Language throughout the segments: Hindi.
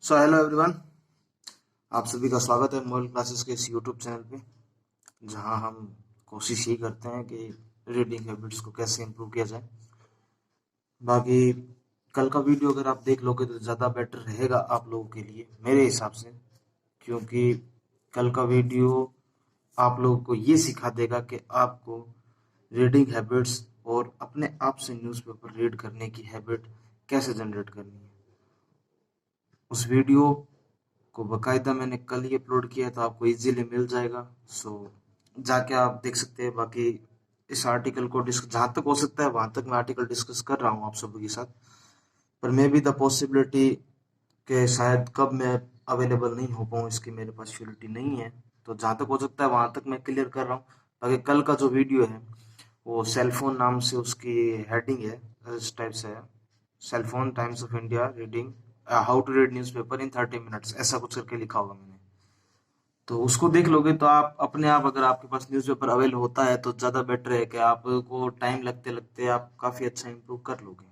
सो हेलो एवरीवन, आप सभी का स्वागत है मोबाइल क्लासेस के इस यूट्यूब चैनल पे, जहां हम कोशिश यही करते हैं कि रीडिंग हैबिट्स को कैसे इम्प्रूव किया जाए। बाकी कल का वीडियो अगर आप देख लोगे तो ज़्यादा बेटर रहेगा आप लोगों के लिए मेरे हिसाब से, क्योंकि कल का वीडियो आप लोगों को ये सिखा देगा कि आपको रीडिंग हैबिट्स और अपने आप से न्यूज़पेपर रीड करने की हैबिट कैसे जनरेट करनी है। उस वीडियो को बकायदा मैंने कल ही अपलोड किया तो आपको इजीली मिल जाएगा। सो जाके आप देख सकते हैं। बाकी इस आर्टिकल को डिस्कस जहाँ तक हो सकता है वहाँ तक मैं आर्टिकल डिस्कस कर रहा हूँ आप सभी के साथ, पर मे बी द पॉसिबिलिटी कि शायद कब मैं अवेलेबल नहीं हो पाऊँ इसकी मेरे पास श्योरिटी नहीं है। तो जहाँ तक हो सकता है वहाँ तक मैं क्लियर कर रहा हूँ। बाकी कल का जो वीडियो है वो सेलफोन नाम से उसकी हेडिंग है, इस टाइप से है, cellphone Times of India reading how to read newspaper in 30 minutes, ऐसा कुछ करके लिखा होगा मैंने। तो उसको देख लोगे तो आप अपने आप, अगर आपके पास न्यूज़पेपर अवेल होता है तो ज़्यादा बेटर है कि आपको टाइम लगते लगते आप काफ़ी अच्छा इंप्रूव कर लोगे।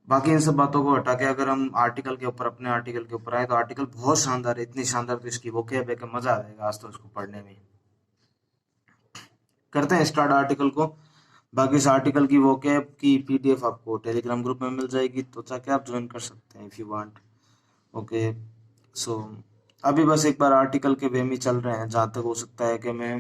बाकी इन सब बातों को हटा के अगर हम आर्टिकल के ऊपर, अपने आर्टिकल के ऊपर आए, तो आर्टिकल बहुत शानदार है, इतनी शानदार तो इसकी वोकैब है कि मजा आ जाएगा आज तो इसको पढ़ने में। करते हैं स्टार्ट आर्टिकल को। बाकी इस आर्टिकल की वोकैब की पीडीएफ आपको टेलीग्राम ग्रुप में मिल जाएगी, तो जाके आप ज्वाइन कर सकते हैं इफ यू वांट। ओके। सो अभी बस एक बार आर्टिकल के वे में चल रहे हैं। जहाँ तक हो सकता है कि मैं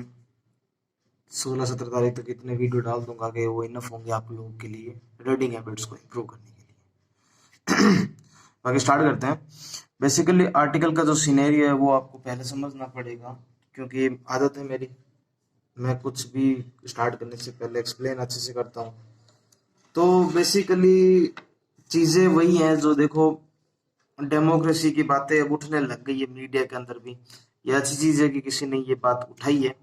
16-17 तारीख तक इतने वीडियो डाल दूंगा कि वो इनफ होंगे आप लोगों के लिए रीडिंग हैबिट्स को इम्प्रूव करने के लिए। बाकी स्टार्ट करते हैं। बेसिकली आर्टिकल का जो सिनेरियो है वो आपको पहले समझना पड़ेगा, क्योंकि आदत है मेरी, मैं कुछ भी स्टार्ट करने से पहले एक्सप्लेन अच्छे से करता हूँ। तो बेसिकली चीज़ें वही हैं जो देखो, डेमोक्रेसी की बातें अब उठने लग गई है मीडिया के अंदर भी। ये अच्छी चीज़ है कि किसी ने ये बात उठाई है,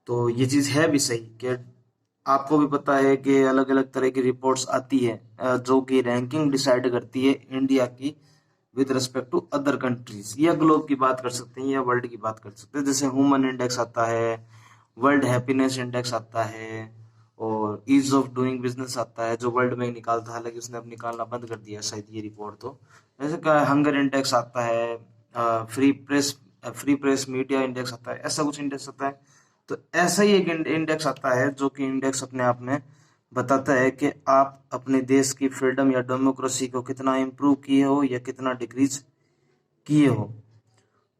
तो ये चीज़ है भी सही कि आपको भी पता है कि अलग अलग तरह की रिपोर्ट्स आती है जो कि रैंकिंग डिसाइड करती है इंडिया की with respect to other countries, या ग्लोब की बात कर सकते हैं या वर्ल्ड की बात कर सकते हैं। जैसे ह्यूमन इंडेक्स आता है, वर्ल्ड हैप्पीनेस इंडेक्स आता है, और ईज ऑफ डूइंग बिजनेस आता है जो वर्ल्ड में निकालता है, हालांकि उसने अब निकालना बंद कर दिया शायद ये रिपोर्ट। तो जैसे का हंगर इंडेक्स आता है, फ्री प्रेस मीडिया इंडेक्स आता है, ऐसा कुछ इंडेक्स आता है। तो ऐसा ही एक इंडेक्स आता है जो कि इंडेक्स अपने आप में बताता है कि आप अपने देश की फ्रीडम या डेमोक्रेसी को कितना इम्प्रूव किए हो या कितना डिक्रीज किए हो।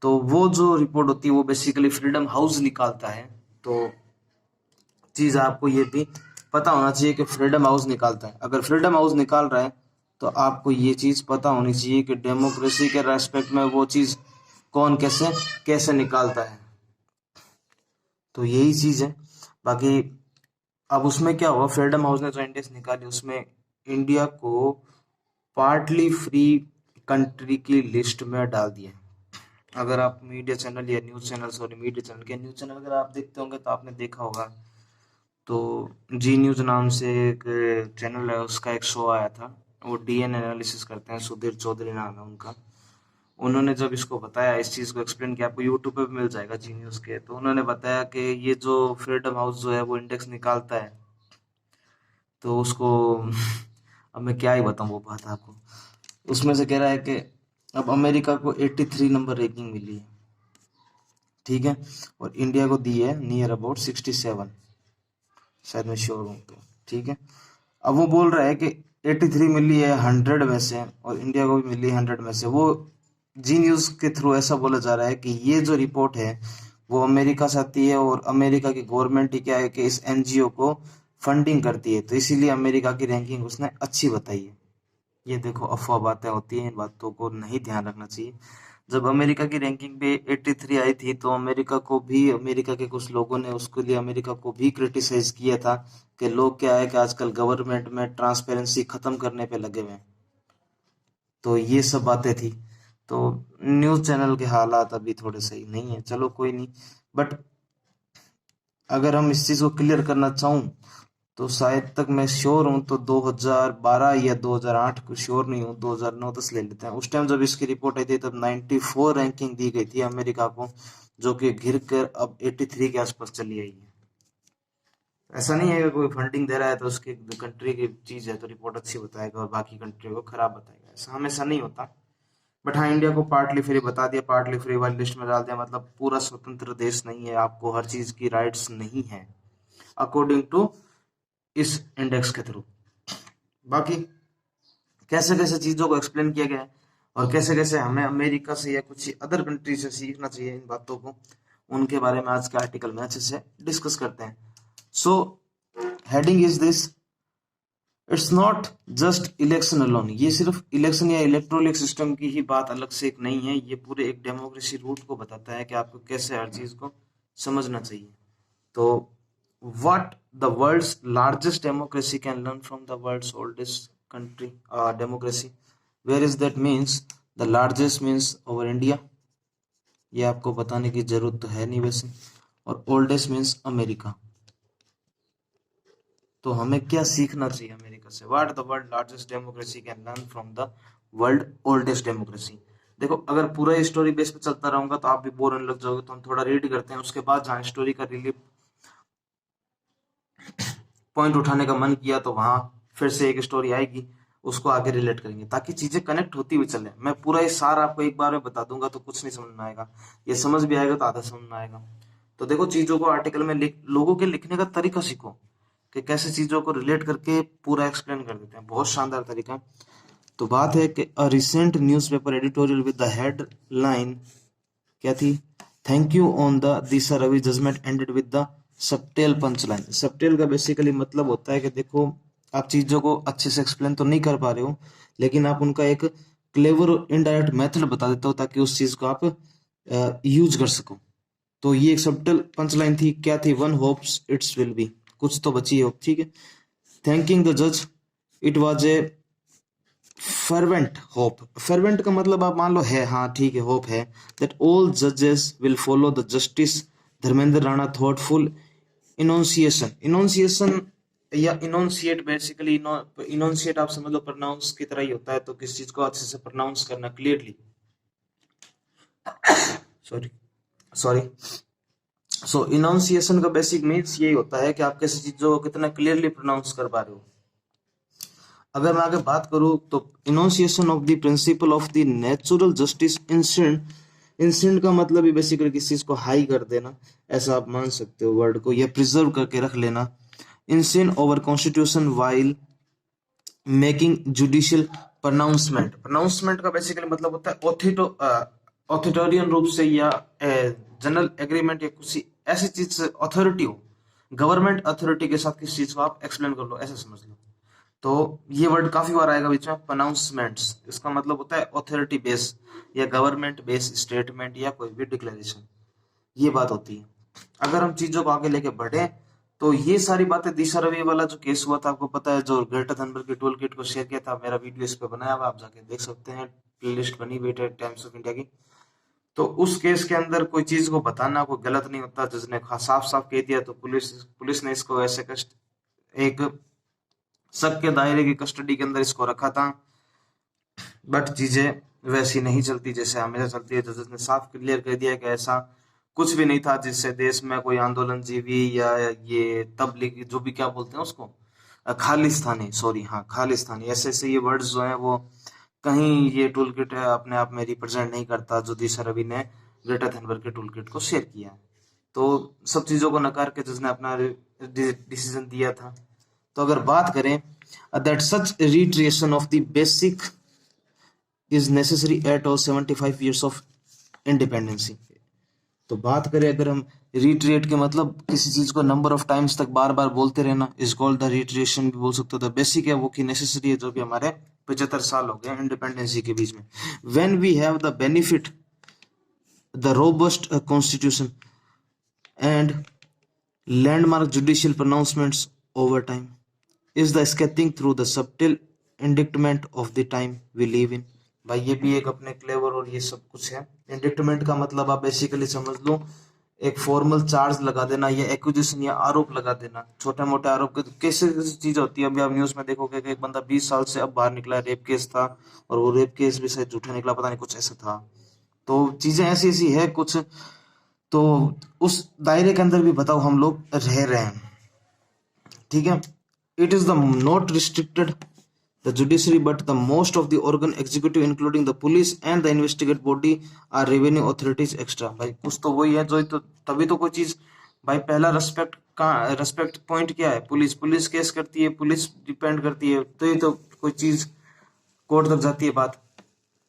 तो वो जो रिपोर्ट होती है वो बेसिकली फ्रीडम हाउस निकालता है। तो चीज आपको ये भी पता होना चाहिए कि फ्रीडम हाउस निकालता है। अगर फ्रीडम हाउस निकाल रहा है तो आपको ये चीज पता होनी चाहिए कि डेमोक्रेसी के रेस्पेक्ट में वो चीज कौन कैसे कैसे निकालता है। तो यही चीज है। बाकी अब उसमें क्या हुआ, फ्रीडम हाउस ने जो इंडेक्स निकाली उसमें इंडिया को पार्टली फ्री कंट्री की लिस्ट में डाल दिया। अगर आप मीडिया चैनल या news channel, sorry media channel के न्यूज़ चैनल अगर आप देखते होंगे तो आपने देखा होगा, तो जी न्यूज़ नाम से एक चैनल है, उसका एक शो आया था। वो डीएन एनालिसिस करते हैं, सुधीर चौधरी नाम है उनका। उन्होंने जब इसको बताया, इस चीज़ को एक्सप्लेन किया, आपको यूट्यूब पे भी मिल जाएगा जी न्यूज़ के, तो उन्होंने बताया कि ये जो फ्रीडम हाउस जो है वो इंडेक्स निकालता है, तो उसको अब मैं क्या ही बताऊं वो बात आपको। उसमें से कह रहा है कि अब अमेरिका को 83 नंबर रैंकिंग मिली है, ठीक है, और इंडिया को दी है नियर अबाउट 67, शायद मैं श्योर हूँ तो, ठीक है। अब वो बोल रहा है कि 83 मिली है 100 में से, और इंडिया को भी मिली है 100 में से। वो जी न्यूज़ के थ्रू ऐसा बोला जा रहा है कि ये जो रिपोर्ट है वो अमेरिका से आती है, और अमेरिका की गवर्नमेंट ही क्या है कि इस एनजीओ को फंडिंग करती है, तो इसीलिए अमेरिका की रैंकिंग उसने अच्छी बताई है। ये देखो अफवाह बातें होती हैं, इन बातों को नहीं ध्यान रखना चाहिए। जब अमेरिका की रैंकिंग पे 83 आई थी तो अमेरिका को भी, अमेरिका के कुछ लोगों ने उसके लिए अमेरिका को भी क्रिटिसाइज किया था कि लोग क्या है कि आजकल गवर्नमेंट में ट्रांसपेरेंसी खत्म करने पे लगे हुए हैं। तो ये सब बातें थी। तो न्यूज़ चैनल के हालात अभी थोड़े सही नहीं है, चलो कोई नहीं। बट अगर हम इस चीज़ को क्लियर करना चाहूँ तो शायद तक मैं श्योर हूँ तो 2012 या 2008 को श्योर नहीं हूँ, 2009-10 ले लेते हैं। उस टाइम जब इसकी रिपोर्ट आई थी तब 94 रैंकिंग दी गई थी अमेरिका को, जो कि गिर कर अब 83 के आसपास चली आई है। ऐसा नहीं है कि कोई फंडिंग दे रहा है तो उसकी कंट्री की चीज है तो रिपोर्ट अच्छी बताएगा और बाकी कंट्री को खराब बताएगा, ऐसा हमेशा नहीं होता। बट हाँ, इंडिया को पार्टली फ्री बता दिया, पार्टली फ्री वाली लिस्ट में डाल दिया, मतलब पूरा स्वतंत्र देश नहीं है, आपको हर चीज की राइट्स नहीं है अकॉर्डिंग टू इस इंडेक्स के थ्रू। बाकी कैसे कैसे चीजों को एक्सप्लेन किया गया है और कैसे कैसे हमें अमेरिका से या कुछ अदर कंट्री से सीखना चाहिए इन बातों को, उनके बारे में आज के आर्टिकल में अच्छे से डिस्कस करते हैं। So heading is this, it's not just election alone, ये सिर्फ इलेक्शन या इलेक्ट्रोनिक सिस्टम की ही बात अलग से एक नहीं है, ये पूरे एक डेमोक्रेसी रूट को बताता है कि आपको कैसे हर चीज को समझना चाहिए। तो what the world's largest democracy can learn from the world's oldest country democracy, where is that means the largest means over India, ये आपको बताने की जरूरत तो है नहीं वैसे, और ओल्डेस्ट मीन्स अमेरिका। तो हमें क्या सीखना चाहिए अमेरिका से, what the world largest democracy can learn from the world oldest democracy. देखो अगर पूरा स्टोरी बेस पे चलता रहूंगा तो आप भी बोर होने लग जाओगे, तो हम थोड़ा रीड करते हैं, उसके बाद जहाँ स्टोरी का रिलीफ पॉइंट उठाने का मन किया तो वहां फिर से एक स्टोरी आएगी, उसको आगे रिलेट करेंगे ताकि चीजें कनेक्ट होती हुई चले। मैं पूरा ये सारा आपको एक बार में बता दूंगा तो कुछ नहीं समझ में आएगा, ये समझ भी आएगा तो आधा समझ में आएगा। तो देखो चीजों को आर्टिकल में लोगों के लिखने का तरीका सीखो कि कैसे चीजों को रिलेट करके पूरा एक्सप्लेन कर देते हैं, बहुत शानदार तरीका। तो बात है कि a recent newspaper editorial with the headline क्या थी, thank you on the Disha Ravi judgment ended with the subtle punchline. Subtle का बेसिकली मतलब होता है कि देखो आप चीजों को अच्छे से एक्सप्लेन तो नहीं कर पा रहे हो, लेकिन आप उनका एक क्लेवर इनडायरेक्ट मेथड बता देते हो ताकि उस चीज को आप यूज कर सको। तो ये एक सबटल पंचलाइन थी, क्या थी, one hopes it's will be, कुछ तो बची है होप, ठीक है। थैंकिंग द जज, it was a fervent hope, fervent का मतलब आप मान लो है, हाँ ठीक है, होप है, that all judges will follow the justice Dharmendra Rana thoughtful enunciation या enunciate, बेसिकली enunciate आप समझ लो प्रोनाउंस की तरह ही होता है, तो किस चीज को अच्छे से प्रोनाउंस करना क्लियरली, सॉरी सॉरी। सो इनाउंसिएशन का बेसिक मीन्स यही होता है कि आप किसी चीजों को कितना क्लियरली प्रोनाउंस कर पा रहे हो। अगर मैं आगे बात करूं तो enunciation of the principle of the natural justice instant, instant का मतलब ही बेसिकली किसी चीज को हाई कर देना, ऐसा आप मान सकते हो वर्ड को, या प्रिजर्व करके रख लेना। Instant over constitution while making judicial pronouncement, pronouncement का बेसिकली मतलब होता है ऑथोरिटेरियन रूप से या जनरल एग्रीमेंट या किसी ऐसी चीज से अथॉरिटी हो, गवर्नमेंट अथॉरिटी के साथ किसी चीज को आप एक्सप्लेन कर लो, ऐसा समझ लो। तो ये वर्ड काफी बार आएगा बीच में, प्रोनाउंसमेंट्स, इसका मतलब होता है अथॉरिटी बेस या गवर्नमेंट बेस स्टेटमेंट या कोई भी डिक्लेरेशन, ये बात होती है। अगर हम चीजों को आगे लेके बढ़े तो ये सारी बातें, दिशा रवि वाला जो केस हुआ था आपको पता है, जो ग्रेटा थनबर्ग की टूल किट को शेयर किया था, मेरा वीडियो इस पे बनाया हुआ, आप जाके देख सकते हैं, प्लेलिस्ट बनी हुई है टाइम्स ऑफ इंडिया की। तो उस केस के अंदर कोई चीज को बताना कोई गलत नहीं होता, जिसने साफ साफ कह दिया तो पुलिस ने इसको ऐसे कष्ट एक शक के दायरे की कस्टडी के अंदर इसको रखा था, बट चीजें वैसी नहीं चलती जैसे हमेशा चलती है। जज ने साफ क्लियर कर दिया कि ऐसा कुछ भी नहीं था जिससे देश में कोई आंदोलन जीवी या ये तबलीगी, जो भी क्या बोलते हैं उसको, खालिस्तानी, सॉरी हाँ खालिस्तानी, ऐसे ऐसे ये वर्ड्स जो हैं वो कहीं ये टूल किट अपने आप में रिप्रेजेंट नहीं करता जो दिशा रवि ने ग्रेटा थनबर्ग के टूल किट को शेयर किया है। तो सब चीजों को नकार के जज ने अपना डिसीजन दिया था। तो अगर बात करें that such retraction of the basic is necessary at all 75 years of independency, तो बात करें अगर हम रिट्रेट के मतलब किसी चीज को नंबर ऑफ टाइम्स तक बार बार बोलते रहना, इज कॉल्ड द रिट्रेशन भी बोल सकते हो। द बेसिक है वो कि नेसेसरी है, जो कि हमारे 75 साल हो गए इंडिपेंडेंसी के बीच में। When we have the benefit the robust constitution and landmark judicial pronouncements over time is the sketching through the subtle indictment of the time we live in. भाई ये भी एक अपने क्लेवर और ये सब कुछ है। इंडिक्टमेंट का मतलब आप बेसिकली समझ लो एक फॉर्मल चार्ज लगा देना या एक्यूजेशन या आरोप लगा देना, छोटे मोटे आरोप कैसे कैसी चीज होती है। अभी आप न्यूज में देखोगे कि एक बंदा 20 साल से अब बाहर निकला, रेप केस था और वो रेप केस भी शायद झूठा निकला, पता नहीं कुछ ऐसा था। तो चीजें ऐसी ऐसी है कुछ, तो उस दायरे के अंदर भी बताओ हम लोग रह रहे हैं, ठीक है। It is the not restricted the judiciary, but the most of the organ executive including the police and the investigate body are revenue authorities extra। भाई कुछ तो वही है जो तो तभी तो कोई चीज। भाई पहला रेस्पेक्ट का रेस्पेक्ट पॉइंट क्या है? पुलिस पुलिस केस करती है, पुलिस डिपेंड करती है, तो ये तो कोई चीज कोर्ट तक जाती है, बात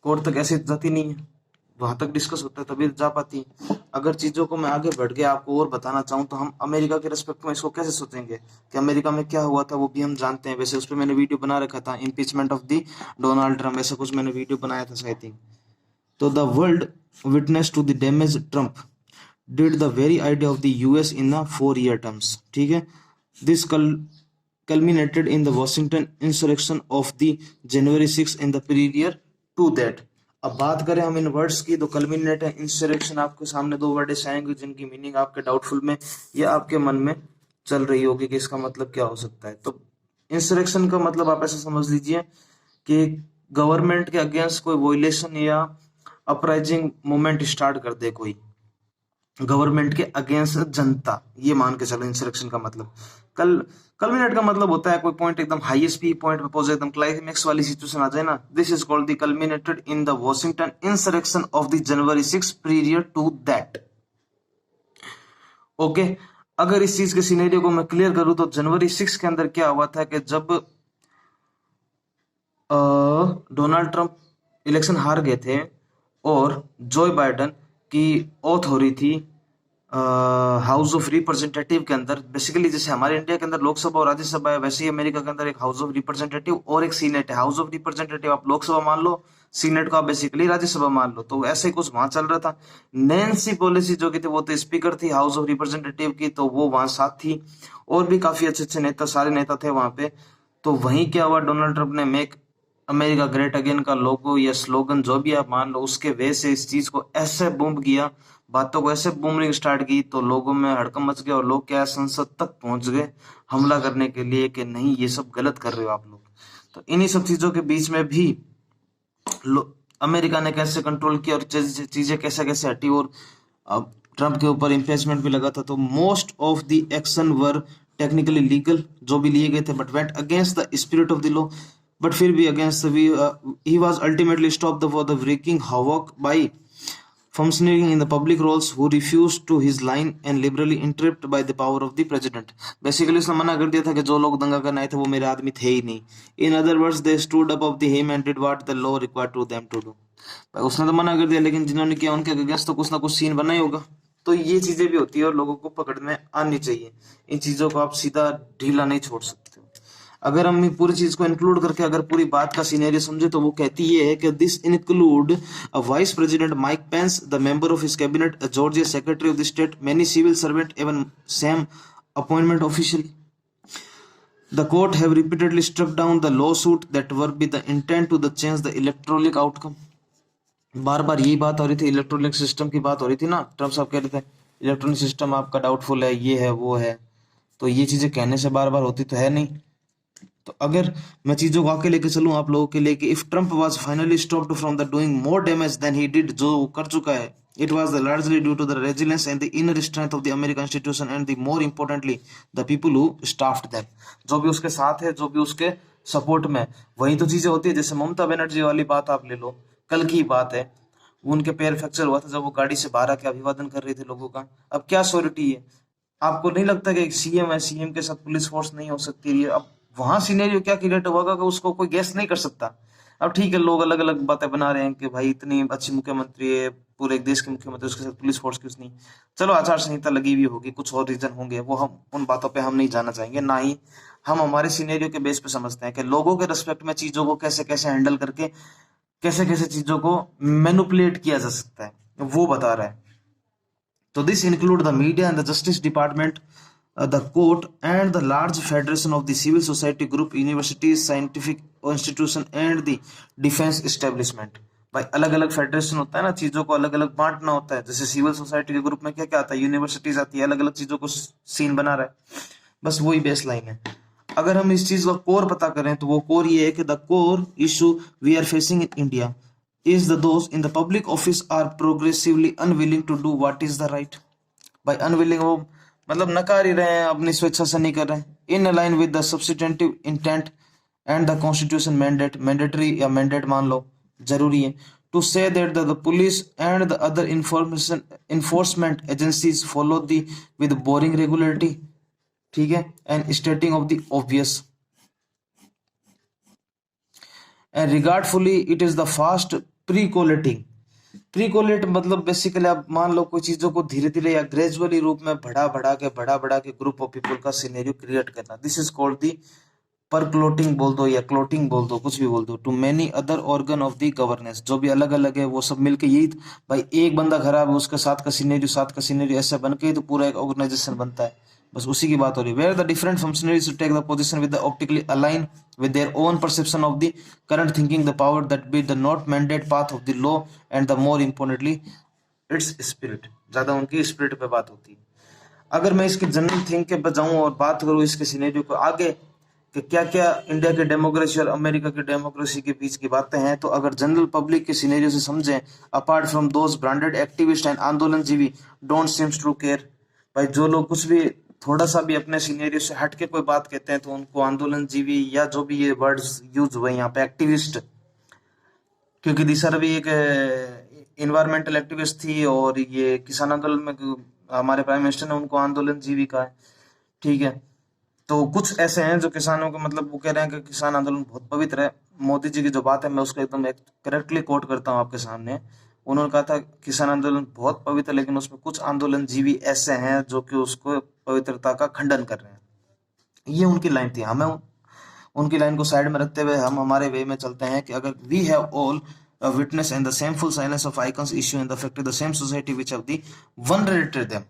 कोर्ट तक ऐसे जाती नहीं है, वहां तक डिस्कस होता है तभी जा पाती है। अगर चीजों को मैं आगे बढ़ के आपको और बताना चाहूँ तो हम अमेरिका के रेस्पेक्ट में इसको कैसे सोचेंगे कि अमेरिका में क्या हुआ था वो भी हम जानते हैं। वैसे उस पर मैंने वीडियो बना रखा था, impeachment of the Donald Trump, ऐसा कुछ मैंने वीडियो बनाया था आई थिंक। तो the world witness to the damage Trump did the very idea of the US in the 4 year terms. ठीक है, this culminated in the Washington insurrection of the January 6 in the period to that। अब बात करें हम इन वर्ड्स की तो कल्मिनेट है, इंसरेक्शन आपके सामने दो वर्ड्स आएंगे जिनकी मीनिंग आपके डाउटफुल में या आपके मन में चल रही होगी कि इसका मतलब क्या हो सकता है। तो इंसरेक्शन का मतलब आप ऐसे समझ लीजिए कि गवर्नमेंट के अगेंस्ट कोई वॉयलेशन या अपराइजिंग मूवमेंट स्टार्ट कर दे कोई गवर्नमेंट के अगेंस्ट जनता, ये मान के चलो इंसरेक्शन का मतलब। कल्मिनेट का मतलब होता है कोई पॉइंट एकदम हाईएस्ट पी पॉइंट पे पहुंचे, एकदम क्लाइमेक्स वाली सिचुएशन आ जाए ना। This is called the culminated in the Washington insurrection of the January 6 period to that. Okay, अगर इस चीज के सिनेरियो को मैं क्लियर करूं तो जनवरी 6 के अंदर क्या हुआ था कि जब डोनाल्ड ट्रंप इलेक्शन हार गए थे और जो बाइडन की ओथ हो रही थी हाउस ऑफ रिप्रेजेंटेटिव के अंदर। बेसिकली जैसे हमारे इंडिया के अंदर लोकसभा और राज्यसभा है, वैसे ही अमेरिका के अंदर एक हाउस ऑफ रिप्रेजेंटेटिव और एक सीनेट है। हाउस ऑफ रिप्रेजेंटेटिव आप लोकसभा मान लो, सीनेट को आप बेसिकली राज्यसभा मान लो, तो ऐसे ही कुछ वहां चल रहा था। नैन्सी पॉलिसी जो की थी वो तो स्पीकर थी हाउस ऑफ रिप्रेजेंटेटिव की, तो वो वहां साथ थी, और भी काफी अच्छे अच्छे नेता, सारे नेता थे वहां पे। तो वहीं क्या हुआ, डोनाल्ड ट्रंप ने मेक अमेरिका ग्रेट अगेन का लोगो या स्लोगन जो भी आप मान लो, उसके वे से इस चीज को ऐसे बूम किया, बातों को ऐसे बूमरिंग स्टार्ट की, तो लोगों में हड़कंप मच गया और लोग क्या संसद तक पहुंच गए हमला करने के लिए कि नहीं ये सब गलत कर रहे हो आप लोग। तो इन्हीं सब चीजों के बीच में भी अमेरिका ने कैसे कंट्रोल किया और चीजें कैसे कैसे हटी, और ट्रंप के ऊपर इम्पीचमेंट भी लगा था। तो most of the action were technically legal जो भी लिए गए थे, but went against the spirit of the law, but फिर भी against he was ultimately stopped for the wreaking havoc by functioning in the public roles who refused to his line and liberally interrupted by the power of the president। Basically उसने मना कर दिया था कि जो लोग दंगा करने आए थे वो मेरे आदमी थे ही नहीं। In other words they stood up of the him and did what the law required to them to do. उसने तो मना कर दिया, लेकिन जिन्होंने किया उनके अगेंस्ट तो कुछ ना कुछ सीन बना ही होगा। तो ये चीजें भी होती है और लोगों को पकड़ में आनी चाहिए, इन चीजों को आप सीधा ढीला नहीं छोड़ सकते। अगर हम पूरी चीज को इंक्लूड करके अगर पूरी बात का सिनेरियो समझे तो वो कहती है कि this include a vice president Mike Pence, the member of his cabinet, a Georgia secretary of the state, many civil servant, even same appointment official. The court have repeatedly struck down the lawsuit that were be the intent to the change the electronic outcome. बार बार यही बात हो रही थी, इलेक्ट्रॉनिक सिस्टम की बात हो रही थी ना। ट्रम्प साहब कह रहे थे इलेक्ट्रॉनिक सिस्टम आपका डाउटफुल है, ये है वो है, तो ये चीजें कहने से बार बार होती तो है नहीं। तो अगर मैं चीजों को आके लेके चलूं आप लोगों के लिए कि if Trump was finally stopped from the doing more damage then he did, जो कर चुका है, it was the largely due to the resilience and the inner strength of the American institution and the more importantly the people who staffed them. जो भी उसके साथ है, जो भी उसके सपोर्ट में, वही तो चीजें होती है। जैसे ममता बनर्जी वाली बात आप ले लो, कल की बात है, उनके पैर फ्रैक्चर हुआ था जब वो गाड़ी से बाहर आके अभिवादन कर रहे थे लोगों का। अब क्या श्योरिटी है? आपको नहीं लगता कि एक सीएम है, सीएम के साथ पुलिस फोर्स नहीं हो सकती है? अब वहां सिनेरियो क्या क्रिएट होगा कि उसको कोई गेस नहीं कर सकता। अब ठीक है, लोग अलग अलग बातें बना रहे हैं कि भाई इतनी अच्छी मुख्यमंत्री है, पूरे एक देश के मुख्यमंत्री, उसके साथ पुलिस फोर्स क्यों नहीं? चलो आचार संहिता लगी हुई होगी, कुछ और रीजन होंगे, वो हम उन बातों पे हम नहीं जाना चाहेंगे, ना ही हम हमारे सिनेरियो के बेस पे समझते हैं कि लोगों के रिस्पेक्ट में चीजों को कैसे कैसे हैंडल करके कैसे कैसे चीजों को मैनिपुलेट किया जा सकता है, वो बता रहा है। तो this include the media and the justice department, the court and the large federation of the civil society group, universities, scientific institution and the defense establishment। भाई अलग अलग फेडरेशन होता है ना, चीजों को अलग अलग बांटना होता है। जैसे सिविल सोसाइटी के ग्रुप में क्या क्या आता है, यूनिवर्सिटीज आती है, अलग अलग चीजों को सीन बना रहा है, बस वही बेस लाइन है। अगर हम इस चीज का कोर पता करें तो वो कोर ये है कि the core issue we are facing in India is the those in the public office are progressively unwilling to do what is the right. भाई अनविलिंग वो मतलब नकार ही रहे हैं, अपनी स्वेच्छा से नहीं कर रहे हैं। In align with the substantive intent and the constitution mandatory या मैंडेट मान लो जरूरी है, to say that the police and the other information enforcement agencies follow the with boring regularity, ठीक है, and stating of the obvious and regretfully it is the fast percolating. Percolate मतलब बेसिकली आप मान लो कोई चीजों को धीरे धीरे या ग्रेजुअली रूप में बढ़ा बढ़ा के ग्रुप ऑफ पीपल का सिनेरियो क्रिएट करना, दिस इज कॉल्ड दी पर क्लोटिंग बोल दो या क्लोटिंग बोल दो, कुछ भी बोल दो, too many other organ of the governance, जो भी अलग अलग है वो सब मिलके यही, भाई एक बंदा खराब है उसका सात का सिनेरियो ऐसा बन के ही तो पूरा एक ऑर्गेनाइजेशन बनता है, बस उसी की बात हो रही है। Where the different functionaries to take the position with the optically align with their own perception of the current thinking, the power that be the not mandate path of the law, and the more importantly its spirit, ज्यादा उनकी स्पिरिट पे बात होती है। अगर मैं इसके जनरल थिंक के बजाऊं और बात करूं इसके सिनेरियो को आगे कि क्या क्या इंडिया के डेमोक्रेसी और अमेरिका की डेमोक्रेसी के बीच की बातें हैं, तो अगर जनरल पब्लिक के सिनेरियो से समझें, apart from those branded activist and आंदोलन जीवी डोंट सीम्स टू केयर, भाई जो लोग कुछ भी थोड़ा सा भी अपने सिनेरियो से हट के कोई बात कहते हैं तो उनको आंदोलन जीवी या जो भी ये वर्ड्स यूज हुए यहाँ पे एक्टिविस्ट, क्योंकि दिशा भी एक इन्वायरमेंटल एक्टिविस्ट थी और ये किसान आंदोलन में हमारे प्राइम मिनिस्टर ने उनको आंदोलन जीवी कहा है, ठीक है। तो कुछ ऐसे हैं जो किसानों को मतलब वो कह रहे हैं कि किसान आंदोलन बहुत पवित्र है। मोदी जी की जो बात है मैं उसको एकदम करेक्टली कोट करता हूँ आपके सामने, उन्होंने कहा था किसान आंदोलन बहुत पवित्र, लेकिन उसमें कुछ आंदोलन जीवी ऐसे हैं जो कि उसको पवित्रता का खंडन कर रहे हैं, ये उनकी लाइन थी। हमें उनकी लाइन को साइड में रखते हुए हम हमारे वे में चलते हैं कि अगर we have all witness in the same full silence of icons issue in the fact the same society which of the one related them,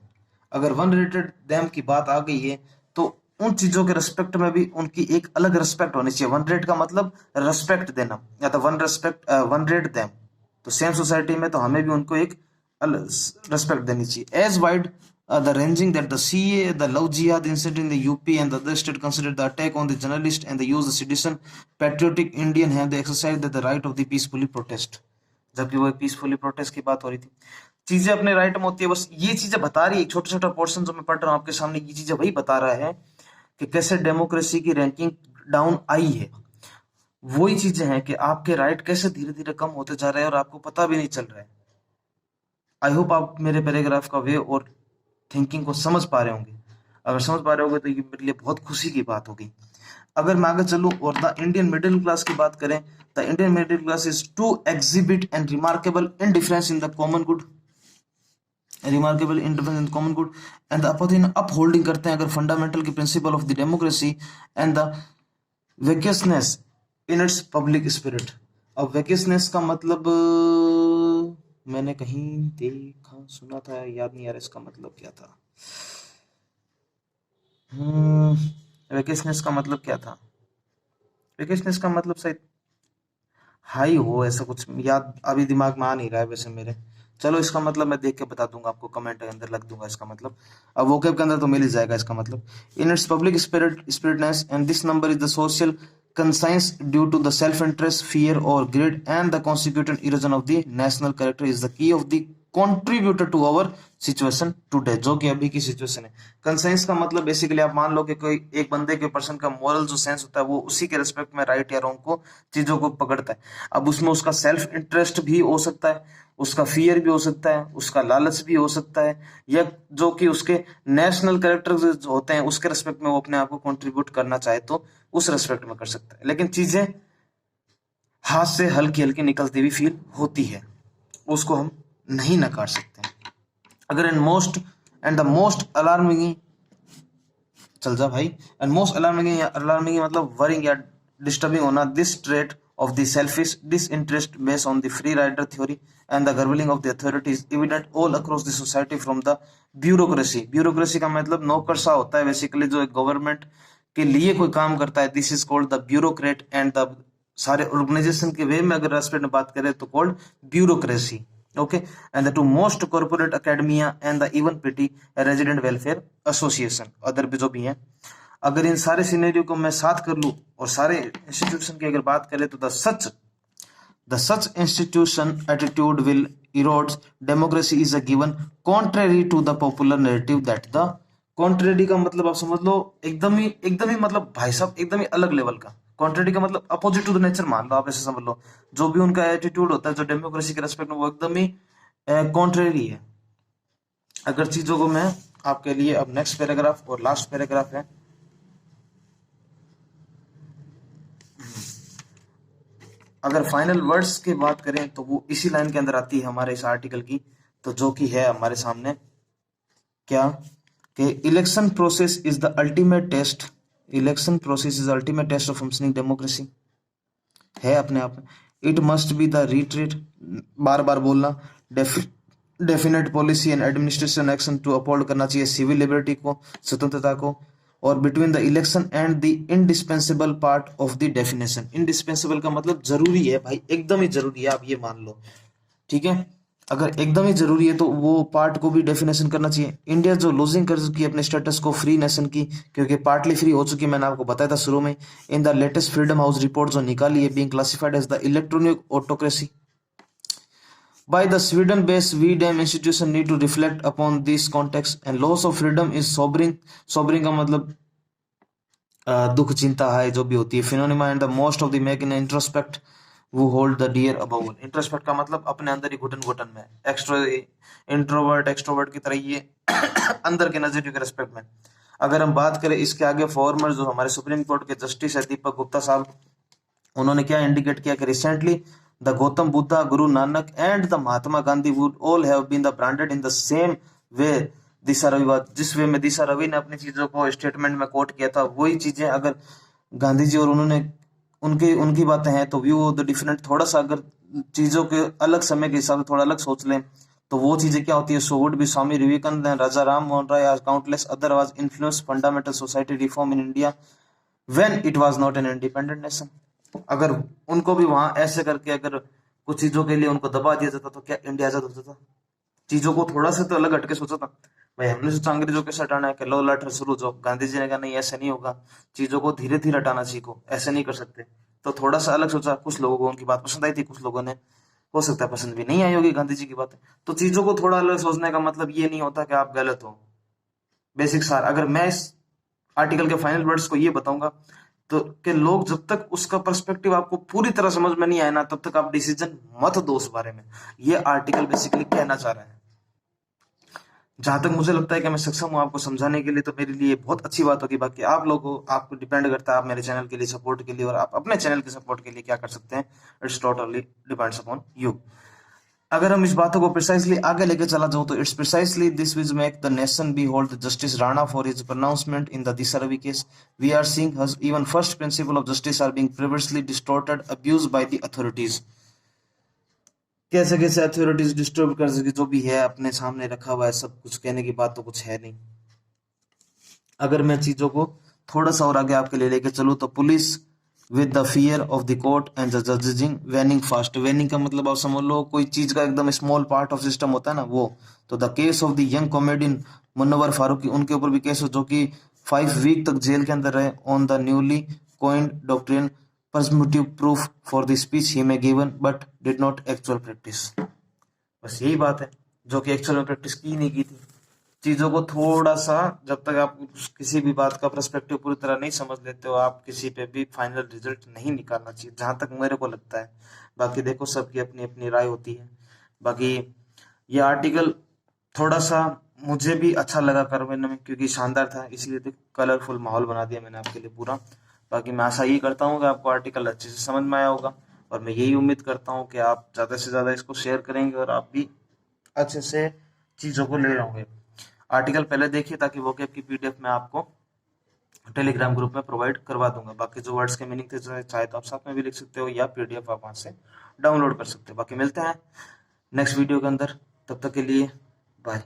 अगर वन रिलेटेड देम की बात आ गई है तो उन चीजों के रिस्पेक्ट में भी उनकी एक अलग रिस्पेक्ट होनी चाहिए। वन रेट का मतलब रिस्पेक्ट देना, या तो वन रेट देम, तो सेम सोसाइटी में तो हमें भी उनको एक रिस्पेक्ट देनी चाहिए। As wide the ranging that the CA, the love jihad incident in the UP and the other state considered the attack on the journalist and the use of citizen patriotic Indian have the exercise that the right of the peacefully protest, जबकि वो पीसफुली प्रोटेस्ट की बात हो रही थी। चीजें अपने राइट में होती है, बस ये चीजें बता रही है, छोटा छोटा पोर्शन जो मैं पढ़ रहा हूँ आपके सामने, ये चीजें वही बता रहा है कि कैसे डेमोक्रेसी की रैंकिंग डाउन आई है। वही चीजें हैं कि आपके राइट कैसे धीरे धीरे कम होते जा रहे हैं और आपको पता भी नहीं चल रहा है। आई होप आप मेरे पैराग्राफ का वे और थिंकिंग को समझ पा रहे होंगे, अगर समझ पा रहे होंगे तो ये मेरे लिए बहुत खुशी की बात होगी। अगर मैं आगे चलूं और द इंडियन मिडिल क्लास की बात करें, the Indian middle class is to exhibit and remarkable indifference in the common good, remarkable indifference in common good and the apathy upholding करते हैं अगर फंडामेंटल की principle of the democracy and the vivaciousness in its public spirit. अब वेकियसनेस का मतलब मैंने कहीं देखा सुना था, याद नहीं आ रहा इसका मतलब क्या था। वेकेशनेस का मतलब क्या था? वेकेशनेस का मतलब शायद हाई हो, ऐसा कुछ याद अभी दिमाग में आ नहीं रहा है वैसे मेरे। चलो इसका मतलब मैं देख के बता दूंगा आपको, कमेंट के अंदर लग दूंगा इसका मतलब, अब वोकैब के अंदर तो मिल ही जाएगा इसका मतलब। In its public spiritness and this number is the social conscience due to the self-interest, fear or greed and the consequent erosion of the national character is the key of the contributor to our situation today, जो कि अभी की सिचुएशन है। कंसाइंस का मतलब बेसिकली आप मान लो कि कोई एक बंदे के पर्सन का मोरल जो सेंस होता है वो उसी के रिस्पेक्ट में राइट या रॉन्ग को चीजों को पकड़ता है। अब उसमें उसका सेल्फ इंटरेस्ट भी हो सकता है, उसका फियर भी हो सकता है, उसका लालच भी हो सकता है, या जो कि उसके नेशनल कैरेक्टर होते हैं उसके रिस्पेक्ट में वो अपने आप को कंट्रीब्यूट करना चाहे तो उस रेस्पेक्ट में कर सकता है। लेकिन चीजें हाथ से हल्की हल्की निकलती हुई फील होती है, उसको हम नहीं नकार सकते। अगर in most and the most alarming, चल जा भाई, एंड मोस्ट अलार्मिंग मतलब वरिंग या डिस्टर्बिंग होना, this trait of the selfish disinterest based on the free rider theory and the governing of the authorities evident all across the society from the bureaucracy। bureaucracy का मतलब नौकरशाह होता है बेसिकली, जो एक गवर्नमेंट के लिए कोई काम करता है, this is called the bureaucrat and the सारे ऑर्गेनाइजेशन के वे में अगर रेस्पेक्ट में बात करें तो called bureaucracy, okay. And the to most corporate academia and the even pity resident welfare association, other भी जो भी हैं। अगर इन सारे सिनेरियो को मैं साथ कर लूं और सारे इंस्टीट्यूशन की अगर बात करें तो the such institution attitude will erodes democracy is a given contrary to the popular narrative that the contrary का मतलब आप समझ लो एकदम ही मतलब भाई साहब एकदम ही अलग लेवल का, कॉन्ट्रेरी का मतलब अपोजिट टू द नेचर मान लो, आप ऐसे समझ लो। जो भी उनका एटीट्यूड होता है जो डेमोक्रेसी के रेस्पेक्ट में, वो एकदम ही कॉन्ट्रेरी है। अगर चीजों को मैं आपके लिए अब नेक्स्ट पैराग्राफ और लास्ट पैराग्राफ है, अगर फाइनल वर्ड्स की बात करें तो वो इसी लाइन के अंदर आती है हमारे इस आर्टिकल की, तो जो कि है हमारे सामने क्या कि election process is the ultimate test, election process is ultimate test of functioning democracy, है अपने आप में। It must be the retreat, बार बार बोलना, definite policy and administration action to uphold करना चाहिए सिविल लिबर्टी को, स्वतंत्रता को, और between the election and the indispensable part of the definition. Indispensable का मतलब जरूरी है भाई, एकदम ही जरूरी है, आप ये मान लो, ठीक है। अगर एकदम ही जरूरी है तो वो पार्ट को भी डेफिनेशन करना चाहिए। इंडिया जो लूजिंग कर चुकी है अपने स्टेटस को फ्री नेशन की, क्योंकि पार्टली फ्री हो चुकी है, मैंने आपको बताया था शुरू में। In the latest Freedom House report जो निकाली है, being classified as the electronic autocracy by the Sweden-based VDM institution need to reflect upon this context and loss of freedom is sobering, sobering का मतलब दुख चिंता है जो भी होती है, phenomena and the most of the make in introspect वो hold the dear above. Introspect का मतलब अपने अंदर ही घुटन घुटन में, एक्स्ट्रो इंट्रोवर्ट एक्सट्रोवर्ट की तरह ये अंदर के नजरिए के रेस्पेक्ट में। अगर हम बात करें इसके आगे, फॉर्मर जो हमारे सुप्रीम कोर्ट के जस्टिस है दीपक गुप्ता साहब, उन्होंने क्या इंडिकेट किया कि recently the Gautam Buddha, Guru Nanak and the Mahatma Gandhi would all have been the branded in the same way Disha Ravi, जिस वे में दिशा रवि ने अपनी चीजों को स्टेटमेंट में कोट किया था, वही चीजें अगर गांधी जी और उन्होंने उनकी उनकी बातें हैं तो व्यू द डिफरेंट, थोड़ा सा अगर चीजों के अलग समय के हिसाब से थोड़ा अलग सोच लें तो वो चीजें क्या होती है। So would be Swami Vivekananda and Raja Ram Mohan Roy are countless other was influence fundamental society reform in India when it was not an independent nation. अगर उनको भी वहां ऐसे करके अगर कुछ चीजों के लिए उनको दबा दिया जाता तो क्या इंडिया आजाद होता था? चीजों को थोड़ा सा तो अलग हटके सोचा था भाई। हमने सोचा अंग्रेजों के हटाना है कि लो लटर शुरू जो, गांधी जी ने कहा नहीं ऐसे नहीं होगा, चीजों को धीरे धीरे हटाना सीखो, ऐसे नहीं कर सकते। तो थोड़ा सा अलग सोचा, कुछ लोगों को उनकी बात पसंद आई थी, कुछ लोगों ने हो सकता है पसंद भी नहीं आई होगी गांधी जी की बातें। तो चीजों को थोड़ा अलग सोचने का मतलब ये नहीं होता कि आप गलत हो। बेसिक सार अगर मैं इस आर्टिकल के फाइनल वर्ड्स को ये बताऊंगा तो कि लोग जब तक उसका पर्सपेक्टिव आपको पूरी तरह समझ में नहीं आए ना, तब तक आप डिसीजन मत दो उस बारे में। ये आर्टिकल बेसिकली कहना चाह रहा है। जहां तक मुझे लगता है कि मैं सक्षम हूं आपको समझाने के लिए, तो मेरे लिए बहुत अच्छी बात होगी। बाकी आप लोगों आपको डिपेंड करता है, आप मेरे चैनल के लिए सपोर्ट के लिए और आप अपने चैनल के सपोर्ट के लिए क्या कर सकते हैं। It's totally depends upon you. अगर हम इस बातों को प्रिसाइसली आगे लेके चला जाऊं तो it's precisely this will make the nation be hold the justice Rana for his pronouncement in the Disha Ravi case. We are seeing how even first principle of justice are being previously distorted abused by the authorities. कैसे कैसे अथॉरिटीज डिस्टर्ब कर सके, जो भी है अपने सामने रखा हुआ है सब कुछ, कहने की बात तो कुछ है नहीं। अगर मैं चीजों को थोड़ा सा और आगे आपके लिए लेके चलूं तो police with the fear of the court and the judging waning fast. Waning का मतलब आप समझ लो कोई चीज का एकदम स्मॉल पार्ट ऑफ सिस्टम होता है ना वो। तो the case of the young comedian Munawar Faruqui, उनके ऊपर भी केस हो जो कि 5 वीक तक जेल के अंदर रहे on the newly coined doctrine presumptive proof for the speech he may given but did not actual practice। बस यही बात है, जो कि एक्चुअल में प्रैक्टिस की नहीं की थी। चीजों को थोड़ा सा, जब तक आप किसी भी बात का पर्सपेक्टिव पूरी तरह नहीं समझ लेते हो, आप किसी पे भी फाइनल रिजल्ट नहीं निकालना चाहिए, जहां तक मेरे को लगता है। बाकी देखो सबकी अपनी अपनी राय होती है। बाकी ये आर्टिकल थोड़ा सा मुझे भी अच्छा लगा करने में, क्योंकि शानदार था, इसलिए कलरफुल माहौल बना दिया मैंने आपके लिए पूरा। बाकी मैं आशा यही करता हूँ कि आपको आर्टिकल अच्छे से समझ में आया होगा, और मैं यही उम्मीद करता हूँ कि आप ज़्यादा से ज़्यादा इसको शेयर करेंगे और आप भी अच्छे से चीज़ों को ले रहोगे। आर्टिकल पहले देखिए ताकि वो की पीडीएफ में आपको टेलीग्राम ग्रुप में प्रोवाइड करवा दूंगा। बाकी जो वर्ड्स के मीनिंग थे चाहे तो आप साथ में भी लिख सकते हो या पीडीएफ आप वहाँ से डाउनलोड कर सकते हो। बाकी मिलते हैं नेक्स्ट वीडियो के अंदर, तब तक के लिए बाय।